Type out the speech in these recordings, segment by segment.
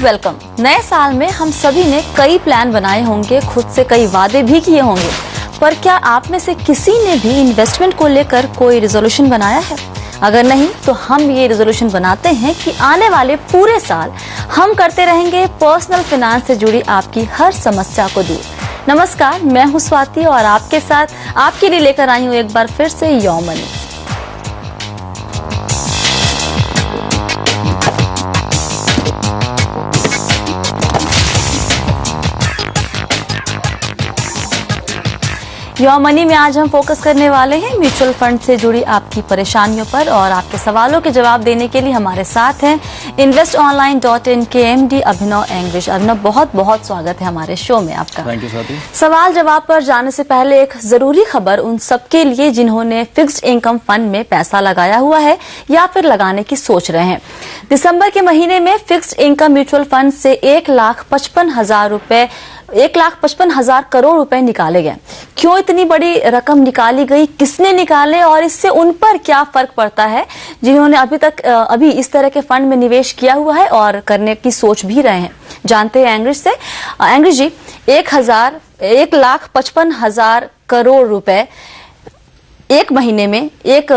Welcome. नए साल में हम सभी ने कई प्लान बनाए होंगे, खुद से कई वादे भी किए होंगे, पर क्या आप में से किसी ने भी इन्वेस्टमेंट को लेकर कोई रिजोल्यूशन बनाया है? अगर नहीं तो हम ये रिजोल्यूशन बनाते हैं कि आने वाले पूरे साल हम करते रहेंगे पर्सनल फाइनेंस से जुड़ी आपकी हर समस्या को दूर। नमस्कार, मैं हूं स्वाति और आपके साथ आपके लिए लेकर आई हूं एक बार फिर से योर मनी। योर मनी में आज हम फोकस करने वाले हैं म्यूचुअल फंड से जुड़ी आपकी परेशानियों पर, और आपके सवालों के जवाब देने के लिए हमारे साथ हैं investonline.in के MD अभिनव एंग्रिश। अभिनव, बहुत बहुत स्वागत है हमारे शो में आपका। Thank you Swati. सवाल जवाब पर जाने से पहले एक जरूरी खबर उन सबके लिए जिन्होंने फिक्स्ड इनकम फंड में पैसा लगाया हुआ है या फिर लगाने की सोच रहे हैं। दिसंबर के महीने में फिक्स्ड इनकम म्यूचुअल फंड से 1,55,000 करोड़ रुपए निकाले गए। क्यों इतनी बड़ी रकम निकाली गई, किसने निकाले और इससे उन पर क्या फर्क पड़ता है जिन्होंने अभी इस तरह के फंड में निवेश किया हुआ है और करने की सोच भी रहे हैं? जानते हैं एंग्रिश से। एंग्रिश जी, 1,55,000 करोड़ रुपए एक महीने में एक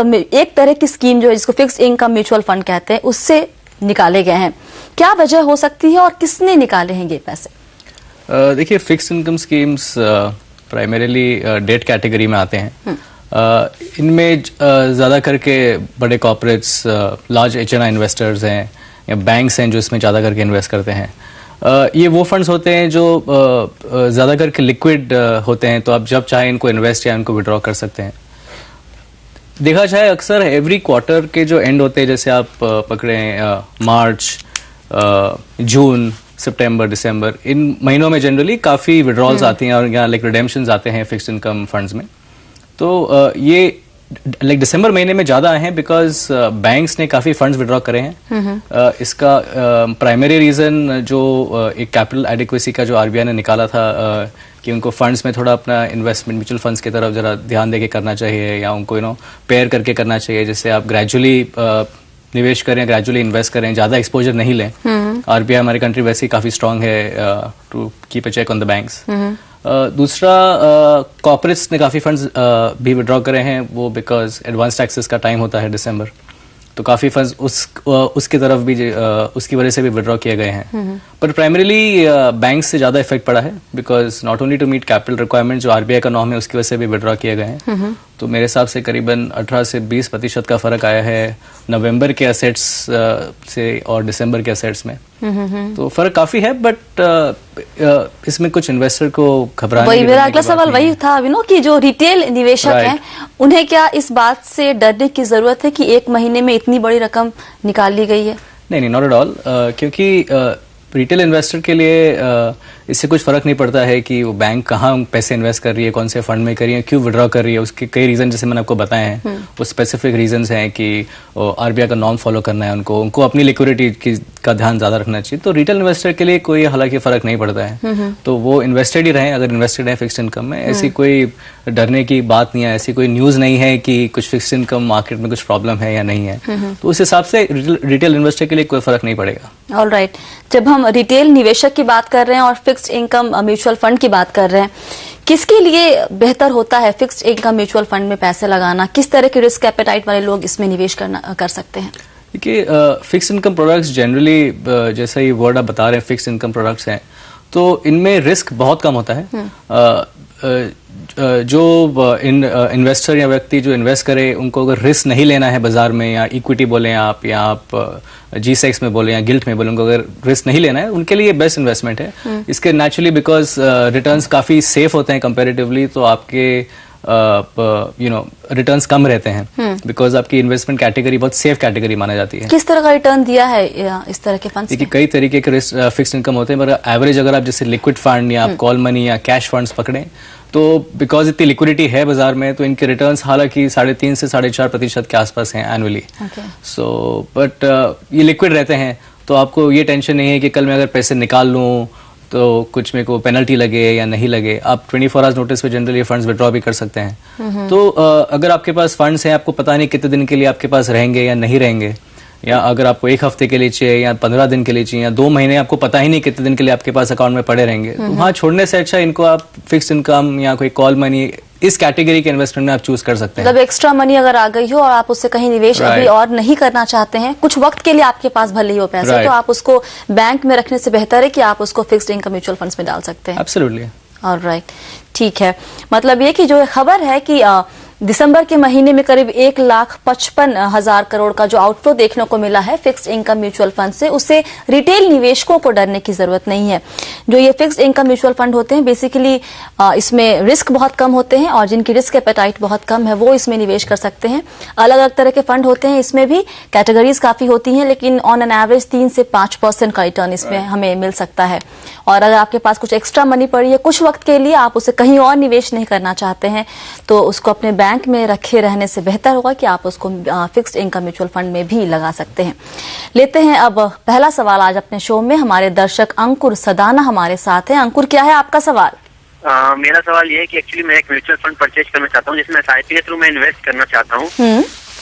तरह की स्कीम जो है जिसको फिक्स्ड इनकम म्यूचुअल फंड कहते हैं उससे निकाले गए हैं। क्या वजह हो सकती है और किसने निकाले हैं ये पैसे? देखिए, fixed income schemes primarily debt category में आते हैं। इनमें ज़्यादा करके बड़े कॉर्पोरेट्स, लार्ज HNI इन्वेस्टर्स हैं या बैंक्स हैं जो इसमें ज़्यादा करके इन्वेस्ट करते हैं। ये वो फंड्स होते हैं जो ज़्यादा करके लिक्विड होते हैं, तो आप जब चाहे इनको इन्वेस्ट या इनको विड्रॉ कर सकते हैं। देखा जाए अक्सर एवरी क्वार्टर के जो एंड होते हैं, जैसे आप पकड़ें मार्च, जून, सितंबर, दिसंबर, इन महीनों में जनरली काफ़ी विड्रॉल्स आती हैं और यहाँ लाइक रिडेम्पशंस आते हैं फिक्स्ड इनकम फंड्स में। तो ये लाइक दिसंबर महीने में ज़्यादा आए हैं बिकॉज बैंक्स ने काफ़ी फंड्स विड्रॉ करे हैं। इसका प्राइमरी रीज़न जो एक कैपिटल एडिक्वेसी का जो RBI ने निकाला था कि उनको फंड्स में थोड़ा अपना इन्वेस्टमेंट म्यूचुअल फंड्स की तरफ ज़रा ध्यान देके करना चाहिए या उनको पेयर करके करना चाहिए, जिससे आप ग्रेजुअली निवेश करें, ग्रेजुअली इन्वेस्ट करें, ज़्यादा एक्सपोजर नहीं लें। RBI हमारी कंट्री वैसे ही काफ़ी स्ट्रांग है to keep a check on the banks. दूसरा, कॉर्पोरेट्स ने काफ़ी फंड्स भी विड्रॉ करे हैं, वो बिकॉज एडवांस टैक्सेस का टाइम होता है दिसंबर, तो काफ़ी फंड्स उसकी तरफ भी उसकी वजह से भी विड्रॉ किए गए हैं। पर प्राइमरीली बैंक से ज़्यादा इफेक्ट पड़ा है because not only to meet capital requirement जो RBI का नॉर्म है उसकी वजह से भी विड्रॉ किए गए हैं। तो मेरे हिसाब से करीबन 18 से 20% का फर्क आया है नवंबर के असेट्स से और दिसंबर के असेट्स में। तो फर्क काफी है, बट इसमें कुछ इन्वेस्टर को घबराने वही मेरा अगला सवाल वही था अभिनव कि जो रिटेल निवेशक हैं उन्हें क्या इस बात से डरने की जरूरत है कि एक महीने में इतनी बड़ी रकम निकाल ली गई है? नहीं, नॉट एट ऑल, क्योंकि रिटेल इन्वेस्टर के लिए इससे कुछ फर्क नहीं पड़ता है कि वो बैंक कहाँ पैसे इन्वेस्ट कर रही है, कौन से फंड में कर रही है, क्यों विड्रॉ कर रही है। उसके कई रीजन जैसे मैंने आपको बताए हैं, वो स्पेसिफिक रीजंस हैं कि RBI का नॉर्म फॉलो करना है, उनको अपनी लिक्विडिटी का ध्यान ज्यादा रखना चाहिए। तो रिटेल इन्वेस्टर के लिए कोई हालांकि फर्क नहीं पड़ता है, तो वो इन्वेस्टेड ही रहें। अगर इन्वेस्टेड है फिक्स्ड इनकम में, ऐसी कोई डरने की बात नहीं है, ऐसी कोई न्यूज नहीं है कि कुछ फिक्स्ड इनकम मार्केट में कुछ प्रॉब्लम है या नहीं है। तो उस हिसाब से रिटेल इन्वेस्टर के लिए कोई फर्क नहीं पड़ेगा। ऑलराइट, जब हम रिटेल निवेशक की बात कर रहे हैं और फिक्स्ड इनकम म्यूचुअल फंड की बात कर रहे हैं, किसके लिए बेहतर होता है फिक्स्ड इनकम म्यूचुअल फंड में पैसे लगाना? किस तरह के रिस्क एपेटाइट वाले लोग इसमें निवेश कर सकते हैं? देखिए, फिक्स्ड इनकम प्रोडक्ट्स जनरली, जैसा ये वर्ड आप बता रहे हैं फिक्स्ड इनकम प्रोडक्ट्स हैं, तो इनमें रिस्क बहुत कम होता है। जो इन्वेस्टर या व्यक्ति जो इन्वेस्ट करे, उनको अगर रिस्क नहीं लेना है बाजार में, या इक्विटी बोलें आप या आप G-Secs में बोले या गिल्ट में बोले, उनको अगर रिस्क नहीं लेना है, उनके लिए बेस्ट इन्वेस्टमेंट है। इसके नेचुरली बिकॉज रिटर्न्स काफ़ी सेफ होते हैं कंपैरेटिवली, तो आपके रिटर्न्स कम रहते हैं बिकॉज आपकी इन्वेस्टमेंट कैटेगरी बहुत सेफ कैटेगरी माना जाती है। किस तरह का रिटर्न दिया है इस तरह के फंड्स? देखिए, कई तरीके के फिक्स्ड इनकम होते हैं, मगर एवरेज अगर आप जैसे लिक्विड फंड या आप कॉल मनी या कैश फंड्स पकड़ें, तो बिकॉज इतनी लिक्विडिटी है बाजार में, तो इनके रिटर्न्स हालांकि 3.5 से 4.5% के आसपास हैं एनुअली। सो बट ये लिक्विड रहते हैं, तो आपको ये टेंशन नहीं है कि कल मैं अगर पैसे निकाल लूँ तो कुछ मेरे को पेनल्टी लगे या नहीं लगे। आप 24 आवर्स नोटिस पे जनरली फंड्स विड्रॉ भी कर सकते हैं। तो अगर आपके पास फंड्स हैं, आपको पता नहीं कितने दिन के लिए आपके पास रहेंगे या नहीं रहेंगे, या अगर आपको 1 हफ्ते के लिए चाहिए या 15 दिन के लिए चाहिए या 2 महीने, आपको पता ही नहीं कितने दिन के लिए आपके पास अकाउंट में पड़े रहेंगे, तो वहाँ छोड़ने से अच्छा इनको आप फिक्स इनकम या कोई कॉल मनी इस कैटेगरी के इन्वेस्टमेंट में आप चूज कर सकते हैं। मतलब एक्स्ट्रा मनी अगर आ गई हो और आप उससे कहीं निवेश अभी और नहीं करना चाहते हैं, कुछ वक्त के लिए आपके पास भले ही हो पैसे, तो आप उसको बैंक में रखने से बेहतर है कि आप उसको फिक्स्ड इनकम म्यूचुअल फंड्स में डाल सकते हैं। एब्सोल्युटली। ऑलराइट, ठीक है। मतलब ये कि जो खबर है कि दिसंबर के महीने में करीब 1,55,000 करोड़ का जो आउटफ्लो देखने को मिला है फिक्स्ड इनकम म्यूचुअल फंड से, उससे रिटेल निवेशकों को डरने की जरूरत नहीं है। जो ये फिक्स्ड इनकम म्यूचुअल फंड होते हैं बेसिकली इसमें रिस्क बहुत कम होते हैं और जिनकी रिस्क एपेटाइट बहुत कम है वो इसमें निवेश कर सकते हैं। अलग अलग तरह के फंड होते हैं, इसमें भी कैटेगरीज काफी होती हैं, लेकिन ऑन एन एवरेज 3 से 5% का रिटर्न इसमें हमें मिल सकता है। और अगर आपके पास कुछ एक्स्ट्रा मनी पड़ी है कुछ वक्त के लिए, आप उसे कहीं और निवेश नहीं करना चाहते हैं, तो उसको अपने बैंक में रखे रहने से बेहतर होगा कि आप उसको फिक्स्ड इनकम म्यूचुअल फंड में भी लगा सकते हैं। लेते हैं अब पहला सवाल आज अपने शो में। हमारे दर्शक अंकुर सदाना हमारे साथ हैं। अंकुर, क्या है आपका सवाल? मेरा सवाल ये है कि एक्चुअली मैं एक म्यूचुअल फंड परचेज करना चाहता हूँ जिसमें SIP के थ्रू मैं इन्वेस्ट करना चाहता हूँ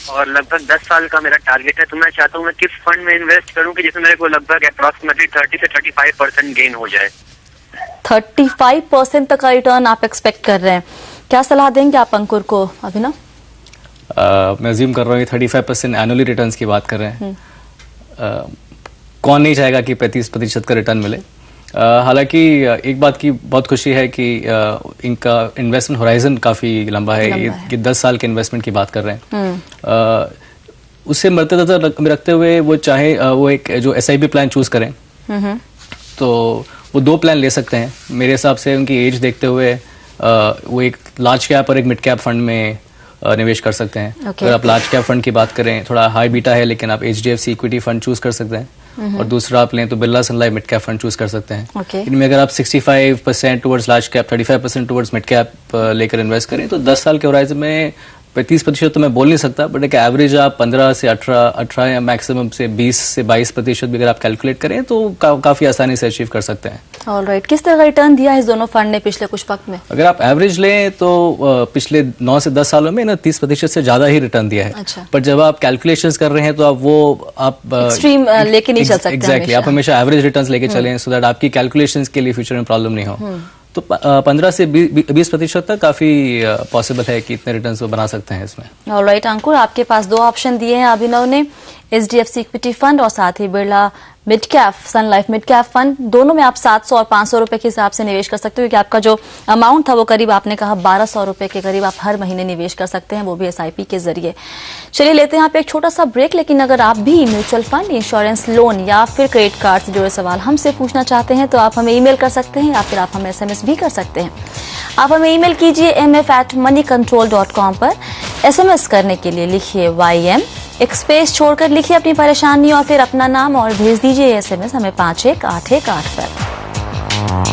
और लगभग 10 साल का मेरा टारगेट है। तो मैं चाहता हूँ मैं किस फंड में इन्वेस्ट करूँ कि जिसमें मेरे को लगभग अप्रॉक्सीमेटली 30 से 35% गेन हो जाए। 35% तक का रिटर्न आप एक्सपेक्ट कर रहे हैं, क्या सलाह देंगे आप अंकुर को? अभिनव, मैं अज्यूम कर रहा हूँ 35% एनुअली रिटर्न्स की बात कर रहे हैं। कौन नहीं चाहेगा कि 35% का रिटर्न मिले। हालांकि एक बात की बहुत खुशी है कि इनका इन्वेस्टमेंट होराइजन काफ़ी लंबा है। ये 10 साल के इन्वेस्टमेंट की बात कर रहे हैं। उससे मद्देनजर रखते हुए वो चाहे वो एक जो SIP प्लान चूज करें तो वो 2 प्लान ले सकते हैं। मेरे हिसाब से उनकी एज देखते हुए वो एक लार्ज कैप और एक मिड कैप फंड में निवेश कर सकते हैं। अगर आप लार्ज कैप फंड की बात करें, थोड़ा हाई बीटा है, लेकिन आप HDFC इक्विटी फंड चूज कर सकते हैं। और दूसरा आप लें तो Birla Sun Life mid cap fund choose कर सकते हैं। इनमें अगर आप 65% towards large cap, 35% towards mid cap लेकर इन्वेस्ट करें तो 10 साल के होराइजन में 35% तो मैं बोल नहीं सकता, बट एक एवरेज आप 15 से 18 या मैक्सिमम से 20 से 22% भी अगर आप कैलकुलेट करें तो काफी आसानी से अचीव कर सकते हैं। ऑलराइट, किस तरह का रिटर्न दिया है इस दोनों फंड ने पिछले कुछ वक्त में? अगर आप एवरेज लें तो पिछले 9 से 10 सालों में ना 30% से ज्यादा ही रिटर्न दिया है। अच्छा। पर जब आप कैलकुलेशंस कर रहे हैं तो आप एक्सट्रीम लेके नहीं चल सकते। एग्जैक्टली, आप हमेशा एवरेज रिटर्न्स लेके चलें सो दैट आपकी कैलकुलेशंस के लिए फ्यूचर में प्रॉब्लम नहीं हो। तो 15 से 20% तक काफी पॉसिबल है कि इतने रिटर्न्स वो बना सकते हैं इसमें। ऑलराइट अंकुर, आपके पास 2 ऑप्शन दिए हैं अभिनव ने, HDFC इक्विटी फंड और साथ ही बिरला मिड कैप सन लाइफ मिड कैप फंड। दोनों में आप 700 और 500 रुपए के हिसाब से निवेश कर सकते हो, क्योंकि आपका जो अमाउंट था वो करीब आपने कहा 1200 रुपए के करीब आप हर महीने निवेश कर सकते हैं, वो भी SIP के जरिए। चलिए लेते हैं यहाँ पे एक छोटा सा ब्रेक, लेकिन अगर आप भी म्यूचुअल फंड, इंश्योरेंस, लोन या फिर क्रेडिट कार्ड से जुड़े सवाल हमसे पूछना चाहते हैं तो आप हमें ईमेल कर सकते हैं या फिर आप हमें SMS भी कर सकते हैं। आप हमें ईमेल कीजिए mf@moneycontrol.com पर। SMS करने के लिए लिखिए YM, एक स्पेस छोड़कर लिखिए अपनी परेशानी और फिर अपना नाम और भेज दीजिए SMS हमें 518181 पर।